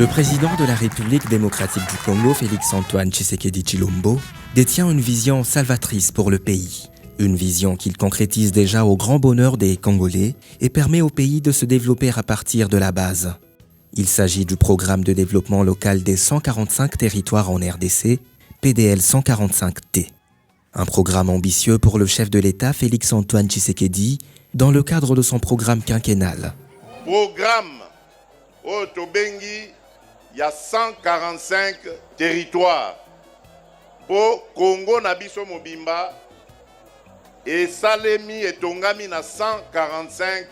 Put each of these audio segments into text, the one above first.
Le président de la République démocratique du Congo, Félix-Antoine Tshisekedi Tshilombo, détient une vision salvatrice pour le pays. Une vision qu'il concrétise déjà au grand bonheur des Congolais et permet au pays de se développer à partir de la base. Il s'agit du programme de développement local des 145 territoires en RDC, PDL 145T. Un programme ambitieux pour le chef de l'État, Félix-Antoine Tshisekedi, dans le cadre de son programme quinquennal. Programme Otobengi, il y a 145 territoires. Pour Congo Nabiso Mobimba et Salemi et Tongami na 145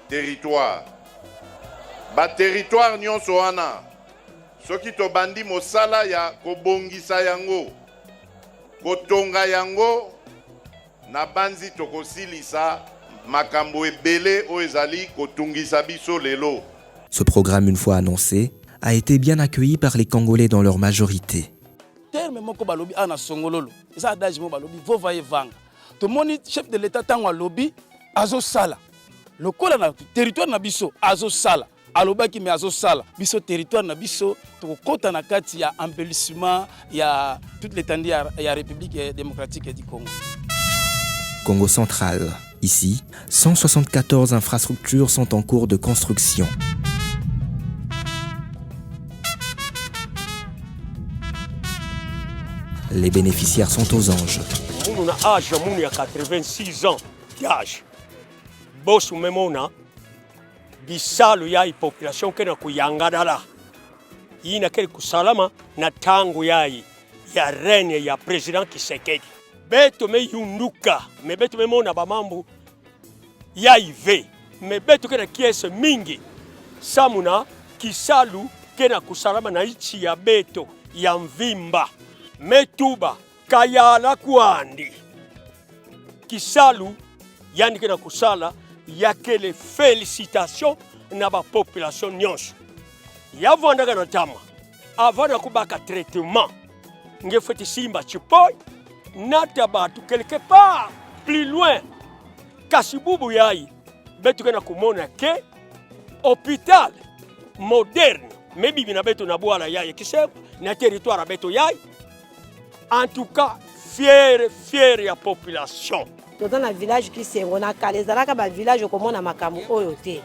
territoires. Ba territoire nyonso wana. Soki to bandi mosala ya kobongisa yango. Kotonga yango na banzi tokosilisa makambo ebele o ezali kotungisa biso lelo. Ce programme, une fois annoncé, a été bien accueilli par les Congolais dans leur majorité. Terme moko balobi ana songololo. Eza adage mo balobi vova evanga. To moni chef de l'État tango lobi azo sala. Lokola na territoire na biso azo sala. Alobaki me azo sala. Biso territoire na biso to kota na kati ya embellissement ya toute l'étendue ya République démocratique du Congo. Congo central. Ici, 174 infrastructures sont en cours de construction. Les bénéficiaires sont aux anges. On a âge, on a 86 ans d'âge. Boss memona bisalo ya population kena kuyangadala. Ina kele kusalama na tango yai ya reine ya président Tshisekedi. Beto me yunduka, me beto me mona bamambu ya ive. Me beto kena kiese mingi. Samuna kisalu kena kusalama na ichi ya beto ya mvimba. Metuba kayala kwandi kisalu yani kena kusala yakele félicitations na ba population nyonso yavondaga na tama avant kubaka traitement ngefeti simba chipoy nata batu quelque part plus loin kasibubu yai betu kena kumona ke hôpital moderne mebi bina beto na bwala yai kisebo na territoire beto yai. En tout cas, fier ya population. Dans le village qui s'est on a calé dans le village comme on a makamu oyote.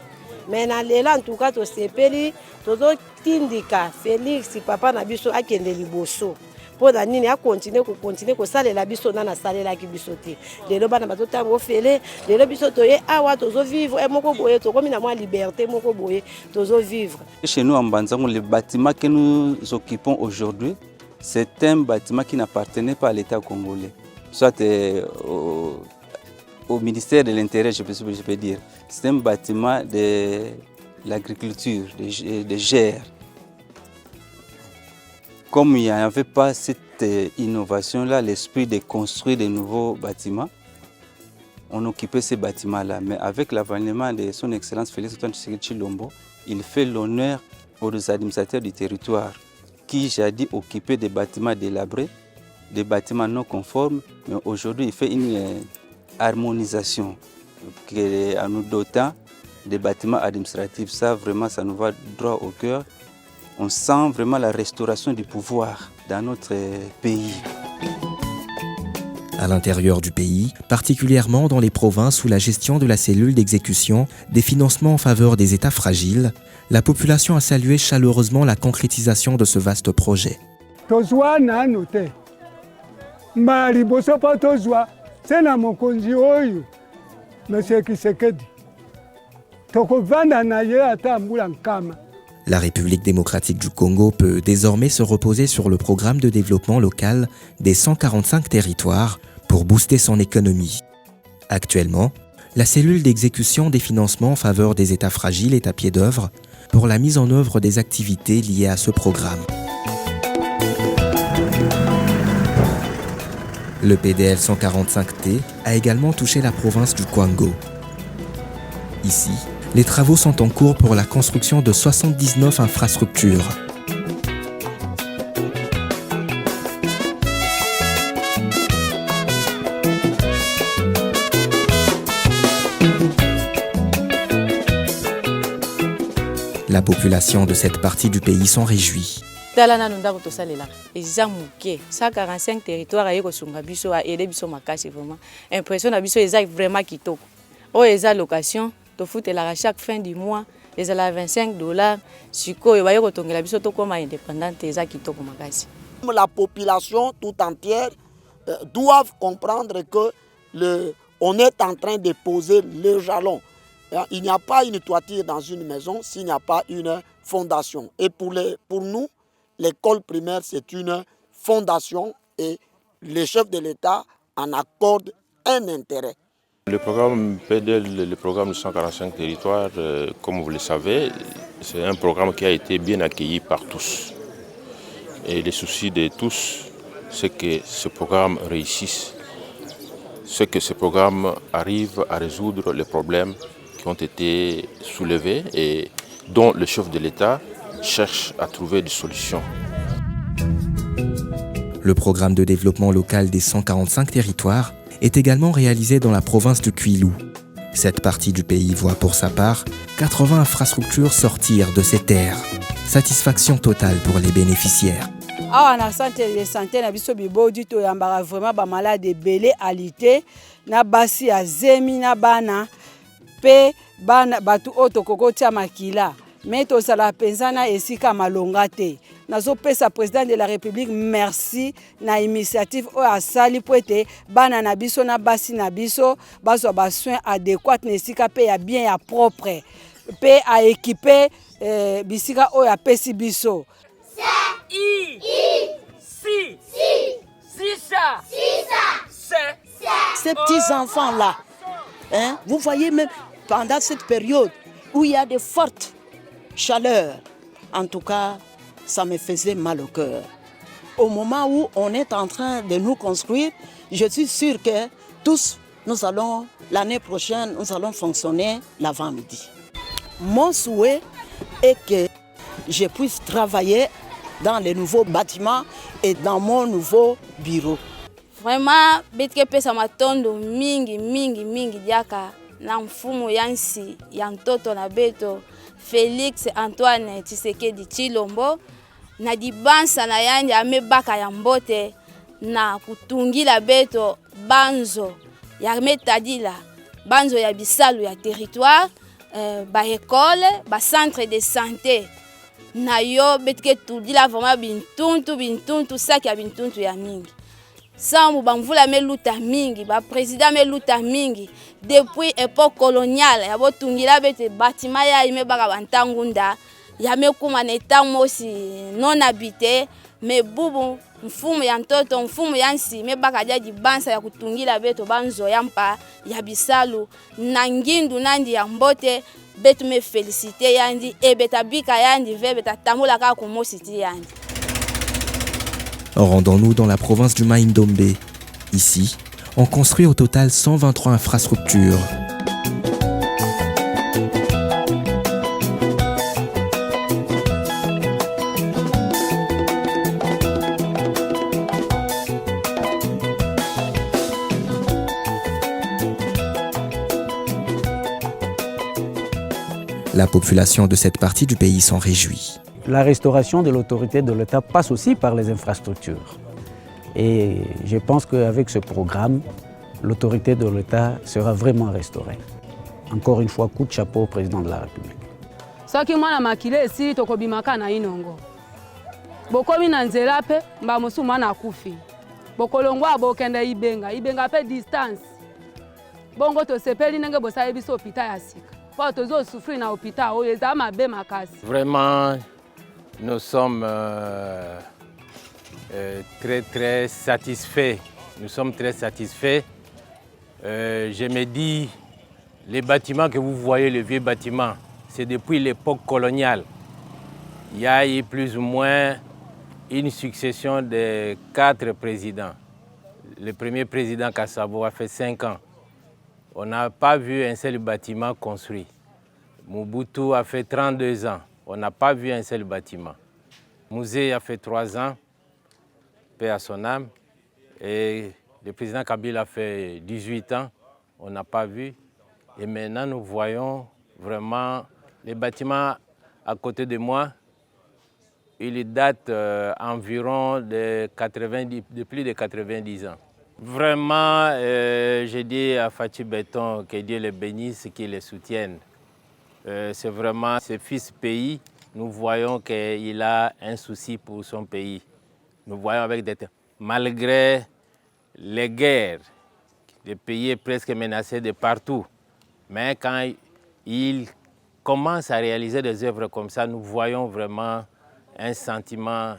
Mais dans l'élan en tout cas to sepeli todo tindika Félix papa na biso akende liboso. Po da nini a continuer ko salela biso na salela ki biso te. Lelo bana bato tango fele, lelo biso toye awa tozo vivre et moko boye to comme na moi liberté moko boye tozo vivre. Chez nous en Banzango, le bâtiment que nous occupons aujourd'hui, c'est un bâtiment qui n'appartenait pas à l'État congolais, soit au ministère de l'Intérieur, je peux dire. C'est un bâtiment de l'agriculture, de GER. Comme il n'y avait pas cette innovation-là, l'esprit de construire de nouveaux bâtiments, on occupait ces bâtiments-là. Mais avec l'avènement de son Excellence Félix-Antoine Tshisekedi Tshilombo, il fait l'honneur aux administrateurs du territoire qui jadis occupait des bâtiments délabrés, des bâtiments non conformes, mais aujourd'hui il fait une harmonisation en nous dotant des bâtiments administratifs. Ça vraiment, ça nous va droit au cœur. On sent vraiment la restauration du pouvoir dans notre pays. À l'intérieur du pays, particulièrement dans les provinces où la gestion de la cellule d'exécution des financements en faveur des États fragiles, la population a salué chaleureusement la concrétisation de ce vaste projet. La République démocratique du Congo peut désormais se reposer sur le programme de développement local des 145 territoires pour booster son économie. Actuellement, la cellule d'exécution des financements en faveur des États fragiles est à pied d'œuvre pour la mise en œuvre des activités liées à ce programme. Le PDL 145T a également touché la province du Kwango. Ici, les travaux sont en cours pour la construction de 79 infrastructures. La population de cette partie du pays s'en réjouit. tala nanu ndako tosalela eza moke 145 territoire aye kosunga biso aede biso makasi vraiment impression na biso eza vraiment kitoko oyo eza location tofutelaka chaque fin du mois ezala $25 sikoyo baye kotongela biso tokoma indépendante eza kitoko makasi. La population tout entière doivent comprendre que on est en train de poser le jalon. Il n'y a pas une toiture dans une maison s'il n'y a pas une fondation. Et pour nous, l'école primaire, c'est une fondation et le chef de l'État en accorde un intérêt. Le programme PDL, le programme de 145 territoires, comme vous le savez, c'est un programme qui a été bien accueilli par tous. Et le souci de tous, c'est que ce programme réussisse, c'est que ce programme arrive à résoudre les problèmes qui ont été soulevés et dont le chef de l'État cherche à trouver des solutions. Le programme de développement local des 145 territoires est également réalisé dans la province du Kwilu. Cette partie du pays voit pour sa part 80 infrastructures sortir de ces terres. Satisfaction totale pour les bénéficiaires. Awa na centre de santé na biso bibodi to yambaka vraiment ba malade belé alité na basi ya zemi na bana pe bana batu otokokotia makila mais tozala penza na esika malonga te nazopesa président de la république merci na initiative oyo asali po ete bana na biso na basi na biso bazwa ba soins adéquats na esika pe ya bien ya propre pe a équiper bisika oyo apesi biso. Ces petits-enfants-là, hein, vous voyez même pendant cette période où il y a de fortes chaleurs, en tout cas, ça me faisait mal au cœur. Au moment où on est en train de nous construire, je suis sûr que tous, nous allons, l'année prochaine, nous allons fonctionner l'avant-midi. Mon souhait est que je puisse travailler dans les nouveaux bâtiments et dans mon nouveau bureau. Vraiment, betike pesa matondo mingi diaka na mfumu yansi ya mtoto na beto Félix Antoine Tshisekedi Tshilombo na dibansa na yandi amebaka ya mbote na kutungila beto banzo ya metadila banzo ya bisalu ya territoire ba école ba centre de santé na yo betike tudila vraiment bintuntu saki ya bintuntu ya mingi sambu bamvula meluta mingi ba président meluta mingi depuis époque coloniale ya botungila bete bâtiment ya imebaka bantangunda ya mekuma na etango aussi non habité mais bubu mfumu ya ntoto mfumu ya nsi mebaka dia dibansa ya kutungila beto banzo ya mpa ya bisalu na ngindu nandi ya mbote betu me félicité yandi e betabika yandi ve betatamula ka ko mositi yandi. Rendons-nous dans la province du Mai-Ndombe. Ici, on construit au total 123 infrastructures. La population de cette partie du pays s'en réjouit. La restauration de l'autorité de l'État passe aussi par les infrastructures. Et je pense qu'avec ce programme, l'autorité de l'État sera vraiment restaurée. Encore une fois, coup de chapeau au président de la République. Soki mwana makile esili tokobimaka na inongo. Bokomi na nzela pe mba mosu mwana akufi. Bokolongwa bokende ibenga pe distance. Bongo tosepeli ndenge bosala biso hôpital ya sika. Po tozo souffrir na hôpital oyo eza mabe makasi. Vraiment, nous sommes très satisfaits. Nous sommes très satisfaits. Je me dis, les bâtiments que vous voyez, les vieux bâtiments, c'est depuis l'époque coloniale. Il y a eu plus ou moins une succession de 4 présidents. Le premier président Kassabo a fait 5 ans. On n'a pas vu un seul bâtiment construit. Mobutu a fait 32 ans. On n'a pas vu un seul bâtiment. Mouzé a fait 3 ans, paix à son âme. Et le président Kabila a fait 18 ans. On n'a pas vu. Et maintenant, nous voyons vraiment les bâtiments à côté de moi, il date environ de plus de 90 ans. Vraiment, je dis à Fachi Béton que Dieu le bénisse, qu'il le soutienne. C'est vraiment ce fils pays. Nous voyons qu'il a un souci pour son pays. Nous voyons avec malgré les guerres, le pays est presque menacé de partout. Mais quand il commence à réaliser des œuvres comme ça, nous voyons vraiment un sentiment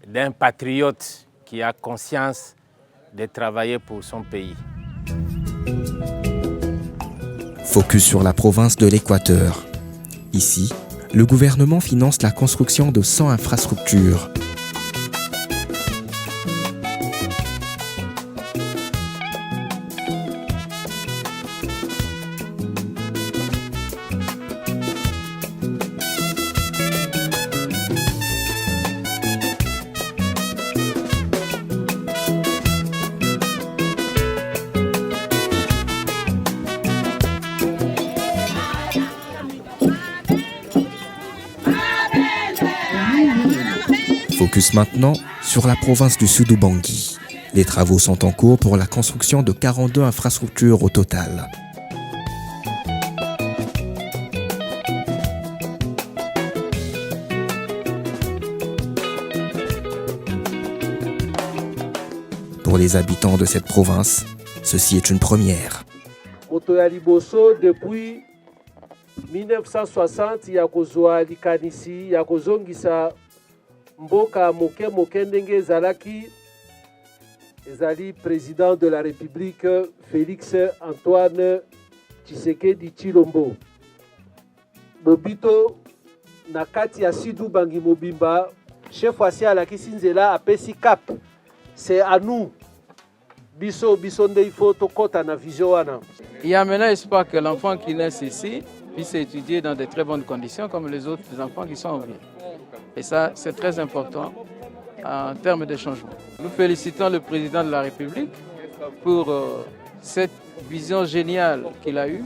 d'un patriote qui a conscience de travailler pour son pays. Focus sur la province de l'Équateur. Ici, le gouvernement finance la construction de 100 infrastructures. Focus maintenant sur la province du Sud-Ubangi. Les travaux sont en cours pour la construction de 42 infrastructures au total. Pour les habitants de cette province, ceci est une première. Moto ya liboso depuis 1960 ya kozwa likanisi ya kozongisa mboka moke moke ndenge ezalaki ezali président de la République Félix Antoine Tshisekedi Tshilombo. Bobito na kati ya Sud-Ubangi mobimba chef wasi alakisi nzela apesi cap. C'est à nous. Biso nde il faut tokota na vision wana. Il y a maintenant espoir que l'enfant qui naît ici puisse étudier dans de très bonnes conditions comme les autres enfants qui sont en vie. Et ça, c'est très important en termes de changement. Nous félicitons le président de la République pour cette vision géniale qu'il a eue.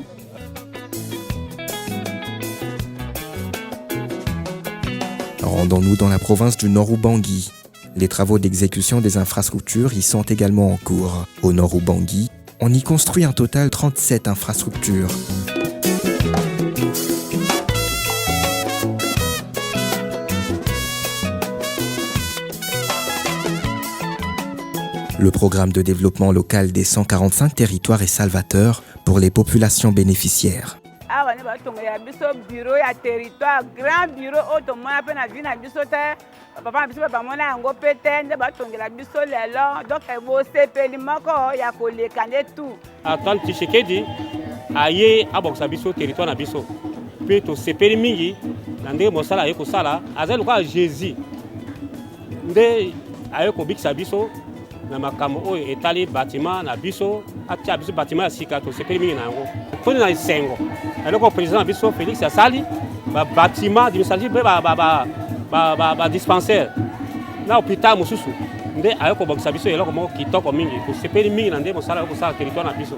Rendons-nous dans la province du Nord-Ubangi. Les travaux d'exécution des infrastructures y sont également en cours. Au Nord-Ubangi, on y construit un total 37 infrastructures. Le programme de développement local des 145 territoires est salvateur pour les populations bénéficiaires. Antoine Tshisekedi aye abokisa biso territoire na biso pe to sepeli mingi na ndenge mosala aye kosala azali lokola Jésus nde aye kobikisa biso na makambo oyo etali bâtiment na biso atia biso bâtiment ya sika to sepeli mingi na yango toni na esengo eloko président na biso Félix asali ba bâtiment administratif pe ba dispensaire na hôpital mosusu nde aye kobokisa biso eloko moko kitoko mingi to sepeli mingi na ndenge mosala aye kosala territoire na biso.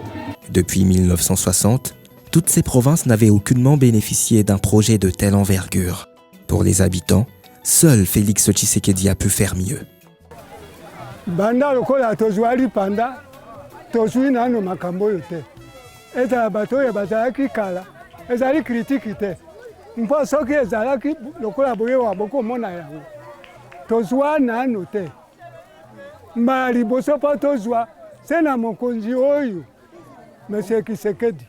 Depuis 1960, toutes ces provinces n'avaient aucunement bénéficié d'un projet de telle envergure. Pour les habitants, seul Félix Tshisekedi a pu faire mieux. Banda lokola tozwali panda tozwi nano makambo yote ezala bato oyo bazalaki kala ezali kritiki te mpo soki ezalaki lokola boye wa bokomona yango tozwa nano te mbala liboso mpo tozwa se na mokonzi oyo Monsieur Tshisekedi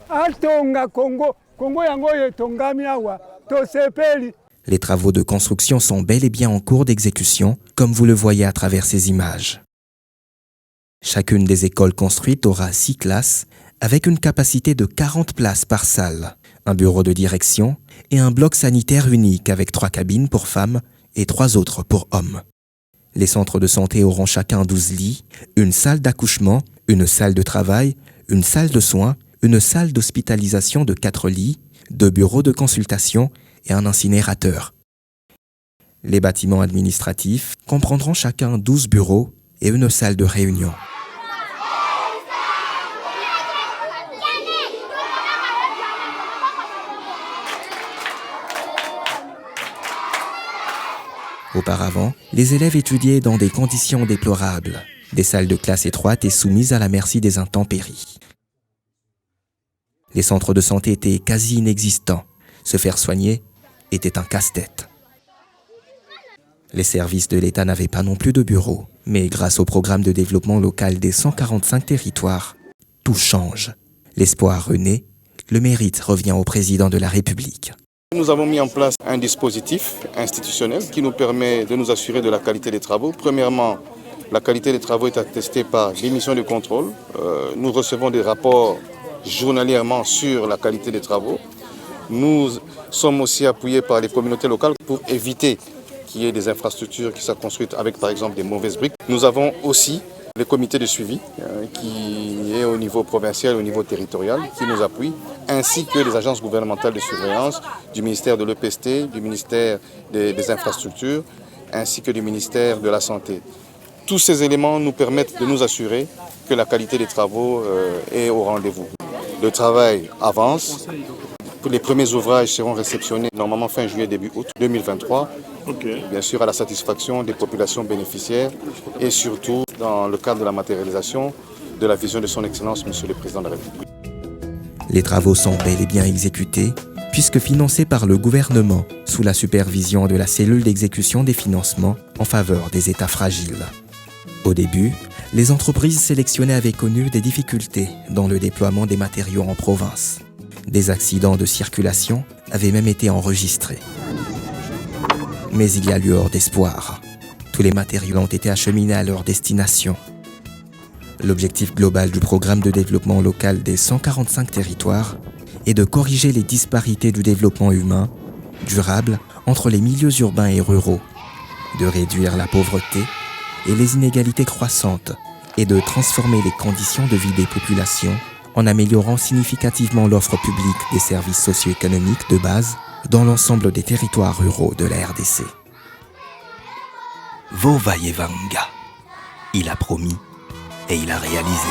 atonga Kongo yango oyo etongami awa tosepeli. Les travaux de construction sont bel et bien en cours d'exécution, comme vous le voyez à travers ces images. Chacune des écoles construites aura 6 classes, avec une capacité de 40 places par salle, un bureau de direction et un bloc sanitaire unique avec 3 cabines pour femmes et 3 autres pour hommes. Les centres de santé auront chacun 12 lits, une salle d'accouchement, une salle de travail, une salle de soins, une salle d'hospitalisation de 4 lits, 2 bureaux de consultation et un incinérateur. Les bâtiments administratifs comprendront chacun 12 bureaux et une salle de réunion. Auparavant, les élèves étudiaient dans des conditions déplorables, des salles de classe étroites et soumises à la merci des intempéries. Les centres de santé étaient quasi inexistants. Se faire soigner était un casse-tête. Les services de l'État n'avaient pas non plus de bureaux, mais grâce au programme de développement local des 145 territoires, tout change. L'espoir renaît, le mérite revient au président de la République. Nous avons mis en place un dispositif institutionnel qui nous permet de nous assurer de la qualité des travaux. Premièrement, la qualité des travaux est attestée par les missions de contrôle. Nous recevons des rapports journalièrement sur la qualité des travaux. Nous sommes aussi appuyés par les communautés locales pour éviter qu'il y ait des infrastructures qui soient construites avec par exemple des mauvaises briques. Nous avons aussi le comité de suivi qui est au niveau provincial, au niveau territorial, qui nous appuie, ainsi que les agences gouvernementales de surveillance du ministère de l'EPST, du ministère des infrastructures, ainsi que du ministère de la Santé. Tous ces éléments nous permettent de nous assurer que la qualité des travaux est au rendez-vous. Le travail avance. Les premiers ouvrages seront réceptionnés normalement fin juillet, début août 2023. Bien sûr à la satisfaction des populations bénéficiaires et surtout dans le cadre de la matérialisation de la vision de son Excellence, Monsieur le Président de la République. Les travaux sont bel et bien exécutés, puisque financés par le gouvernement sous la supervision de la cellule d'exécution des financements en faveur des États fragiles. Au début, les entreprises sélectionnées avaient connu des difficultés dans le déploiement des matériaux en province. Des accidents de circulation avaient même été enregistrés. Mais il y a lueur d'espoir. Tous les matériaux ont été acheminés à leur destination. L'objectif global du programme de développement local des 145 territoires est de corriger les disparités du développement humain, durable, entre les milieux urbains et ruraux, de réduire la pauvreté et les inégalités croissantes et de transformer les conditions de vie des populations en améliorant significativement l'offre publique des services socio-économiques de base dans l'ensemble des territoires ruraux de la RDC. Vovaïevanga. Il a promis et il a réalisé.